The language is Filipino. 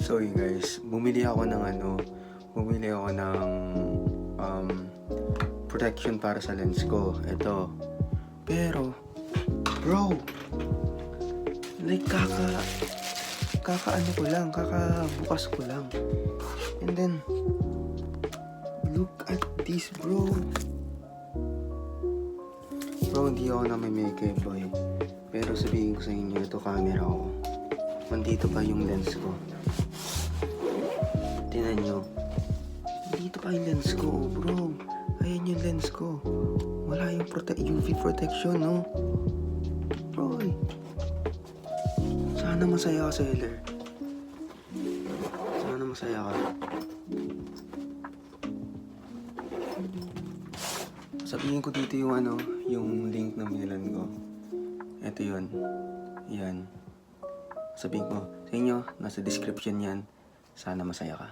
So yun guys, bumili ako ng protection para sa lens ko. Ito. Pero, bro, like kakabukas ko lang. And then, look at this, bro. Bro, hindi ako na may makeup, boy. Pero sabihin ko sa inyo, ito camera ko. Nandito pa yung lens ko. Tingnan nyo. Dito pa yung lens ko, bro. Ayan yung lens ko. Wala yung UV protection, no? Bro, sana masaya ka, seller. Sana masaya ka. Sabihin ko dito yung link na binilan ko. Ito yun. Yan. Sabihin ko sa inyo, nasa description yan. Sana masaya ka.